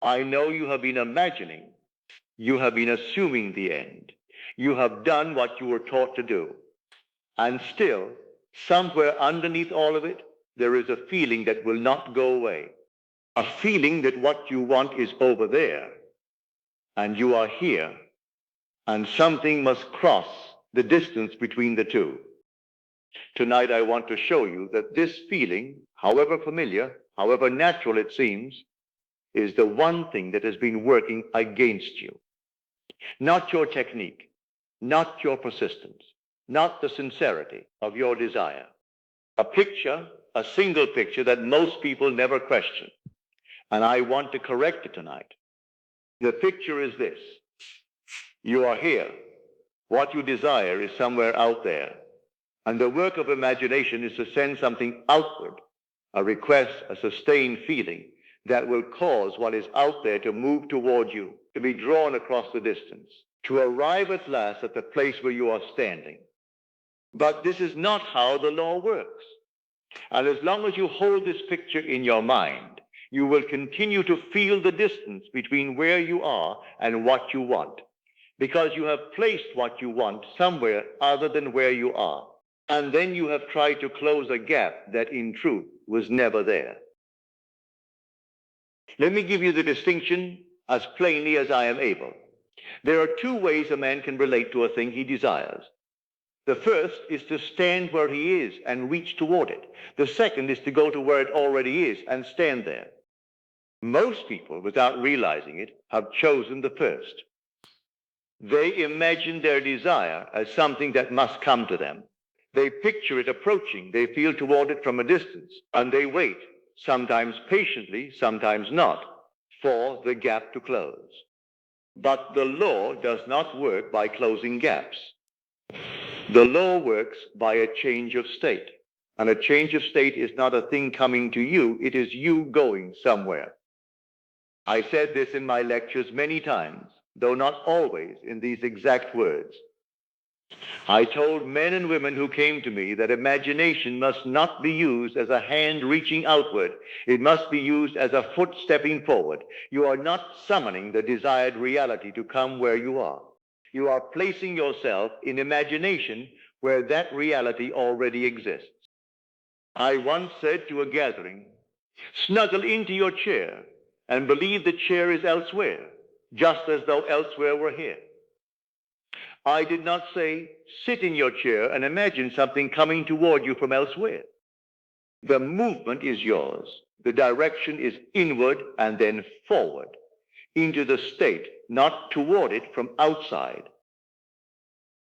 I know you have been imagining. You have been assuming the end. You have done what you were taught to do. And still, somewhere underneath all of it, there is a feeling that will not go away. A feeling that what you want is over there, and you are here, and something must cross the distance between the two. Tonight I want to show you that this feeling, however familiar, however natural it seems, is the one thing that has been working against you. Not your technique, not your persistence, not the sincerity of your desire. A picture, a single picture that most people never question. And I want to correct it tonight. The picture is this. You are here. What you desire is somewhere out there. And the work of imagination is to send something outward, a request, a sustained feeling that will cause what is out there to move toward you, to be drawn across the distance, to arrive at last at the place where you are standing. But this is not how the law works. And as long as you hold this picture in your mind, you will continue to feel the distance between where you are and what you want, because you have placed what you want somewhere other than where you are. And then you have tried to close a gap that in truth was never there. Let me give you the distinction as plainly as I am able. There are two ways a man can relate to a thing he desires. The first is to stand where he is and reach toward it. The second is to go to where it already is and stand there. Most people, without realizing it, have chosen the first. They imagine their desire as something that must come to them. They picture it approaching. They feel toward it from a distance, and they wait, sometimes patiently, sometimes not, for the gap to close. But the law does not work by closing gaps. The law works by a change of state. And a change of state is not a thing coming to you, it is you going somewhere. I said this in my lectures many times, though not always in these exact words. I told men and women who came to me that imagination must not be used as a hand reaching outward. It must be used as a foot stepping forward. You are not summoning the desired reality to come where you are. You are placing yourself in imagination where that reality already exists. I once said to a gathering, snuggle into your chair and believe the chair is elsewhere, just as though elsewhere were here. I did not say, sit in your chair and imagine something coming toward you from elsewhere. The movement is yours. The direction is inward and then forward into the state, not toward it from outside.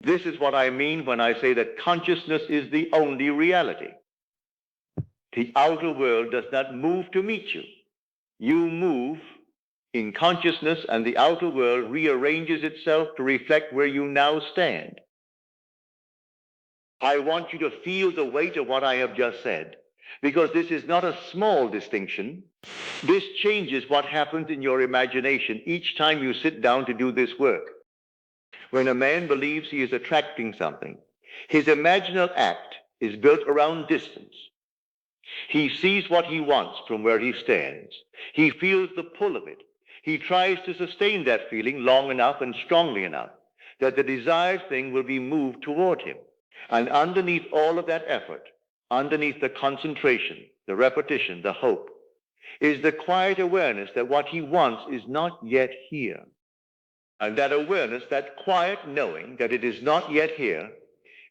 This is what I mean when I say that consciousness is the only reality. The outer world does not move to meet you. You move in consciousness, and the outer world rearranges itself to reflect where you now stand. I want you to feel the weight of what I have just said, because this is not a small distinction. This changes what happens in your imagination each time you sit down to do this work. When a man believes he is attracting something, his imaginal act is built around distance. He sees what he wants from where he stands. He feels the pull of it. He tries to sustain that feeling long enough and strongly enough that the desired thing will be moved toward him. And underneath all of that effort, underneath the concentration, the repetition, the hope, is the quiet awareness that what he wants is not yet here. And that awareness, that quiet knowing that it is not yet here,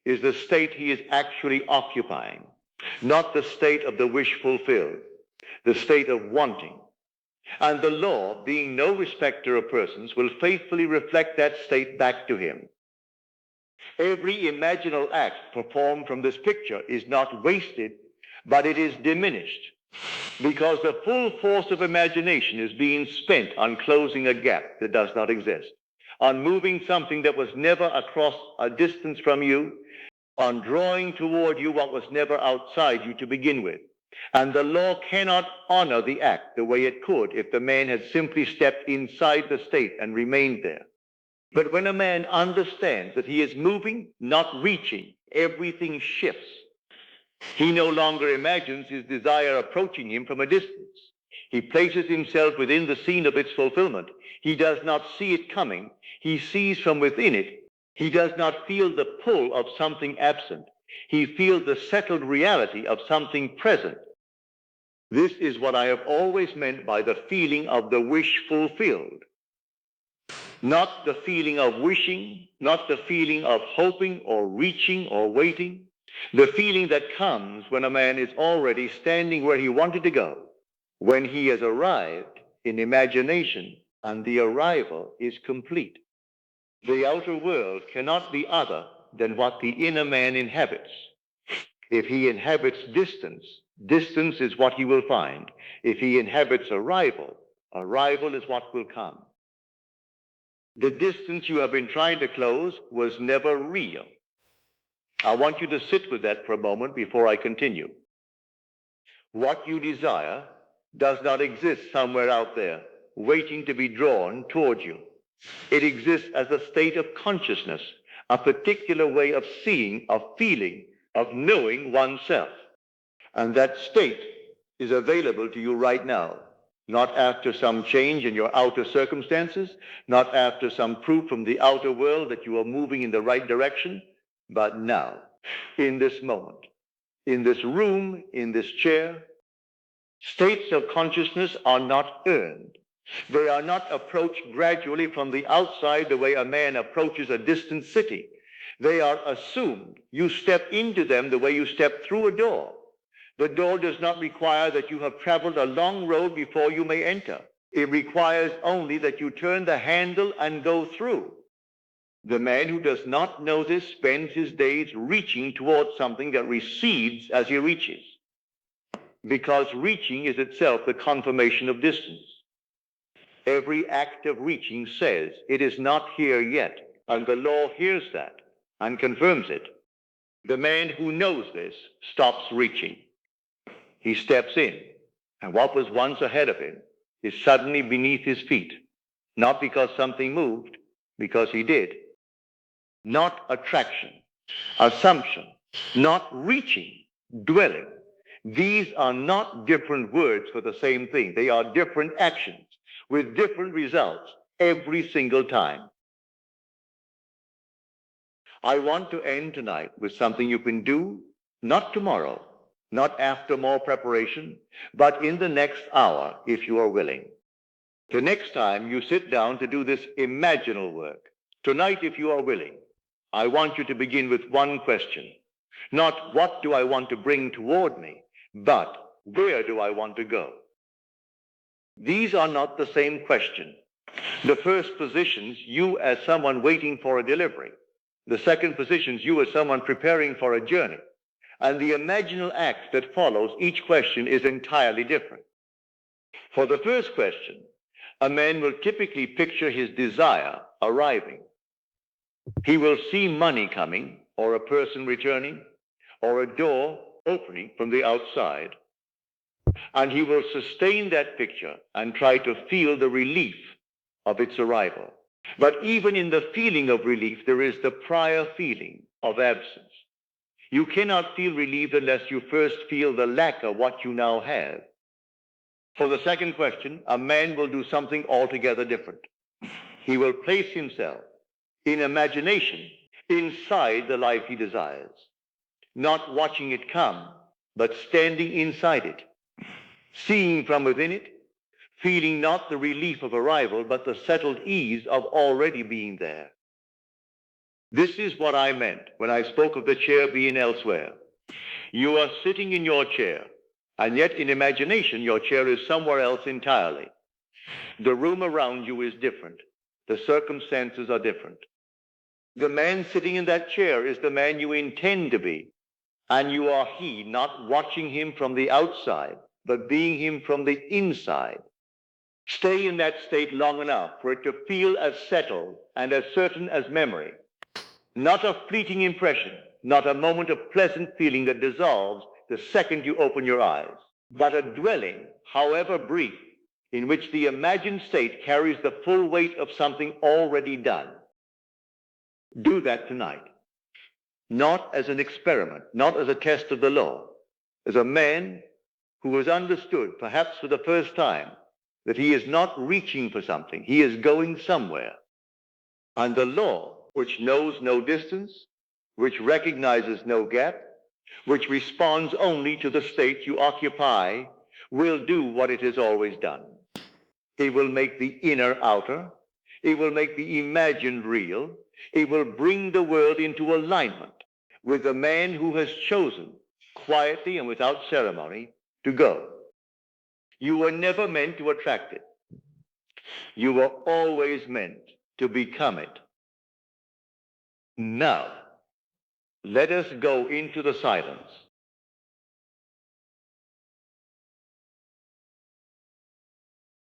is the state he is actually occupying, not the state of the wish fulfilled, the state of wanting. And the law, being no respecter of persons, will faithfully reflect that state back to him. Every imaginal act performed from this picture is not wasted, but it is diminished, because the full force of imagination is being spent on closing a gap that does not exist, on moving something that was never across a distance from you, on drawing toward you what was never outside you to begin with. And the law cannot honor the act the way it could if the man had simply stepped inside the state and remained there. But when a man understands that he is moving, not reaching, everything shifts. He no longer imagines his desire approaching him from a distance. He places himself within the scene of its fulfillment. He does not see it coming. He sees from within it. He does not feel the pull of something absent. He feels the settled reality of something present. This is what I have always meant by the feeling of the wish fulfilled. Not the feeling of wishing, not the feeling of hoping or reaching or waiting. The feeling that comes when a man is already standing where he wanted to go, when he has arrived in imagination and the arrival is complete. The outer world cannot be other than what the inner man inhabits. If he inhabits distance, distance is what he will find. If he inhabits arrival, arrival is what will come. The distance you have been trying to close was never real. I want you to sit with that for a moment before I continue. What you desire does not exist somewhere out there, waiting to be drawn toward you. It exists as a state of consciousness, a particular way of seeing, of feeling, of knowing oneself. And that state is available to you right now, not after some change in your outer circumstances, not after some proof from the outer world that you are moving in the right direction, but now, in this moment, in this room, in this chair. States of consciousness are not earned. They are not approached gradually from the outside the way a man approaches a distant city. They are assumed. You step into them the way you step through a door. The door does not require that you have traveled a long road before you may enter. It requires only that you turn the handle and go through. The man who does not know this spends his days reaching towards something that recedes as he reaches, because reaching is itself the confirmation of distance. Every act of reaching says it is not here yet, and the law hears that and confirms it. The man who knows this stops reaching. He steps in, and what was once ahead of him is suddenly beneath his feet, not because something moved, because he did. Not attraction, assumption, not reaching, dwelling. These are not different words for the same thing. They are different actions with different results every single time. I want to end tonight with something you can do, not tomorrow, not after more preparation, but in the next hour, if you are willing. The next time you sit down to do this imaginal work, tonight, if you are willing, I want you to begin with one question. Not what do I want to bring toward me, but where do I want to go? These are not the same question. The first positions you as someone waiting for a delivery. The second positions you as someone preparing for a journey. And the imaginal act that follows each question is entirely different. For the first question, a man will typically picture his desire arriving. He will see money coming, or a person returning, or a door opening from the outside. And he will sustain that picture and try to feel the relief of its arrival. But even in the feeling of relief, there is the prior feeling of absence. You cannot feel relief unless you first feel the lack of what you now have. For the second question, a man will do something altogether different. He will place himself in imagination inside the life he desires, not watching it come, but standing inside it, seeing from within it, feeling not the relief of arrival, but the settled ease of already being there. This is what I meant when I spoke of the chair being elsewhere. You are sitting in your chair, and yet in imagination your chair is somewhere else entirely. The room around you is different. The circumstances are different. The man sitting in that chair is the man you intend to be, and you are he, not watching him from the outside, but being him from the inside. Stay in that state long enough for it to feel as settled and as certain as memory. Not a fleeting impression, not a moment of pleasant feeling that dissolves the second you open your eyes, but a dwelling, however brief, in which the imagined state carries the full weight of something already done. Do that tonight. Not as an experiment, not as a test of the law. As a man who has understood, perhaps for the first time, that he is not reaching for something, he is going somewhere. And the law, which knows no distance, which recognizes no gap, which responds only to the state you occupy, will do what it has always done. It will make the inner outer. It will make the imagined real. It will bring the world into alignment with the man who has chosen, quietly and without ceremony, to go. You were never meant to attract it. You were always meant to become it. Now, let us go into the silence.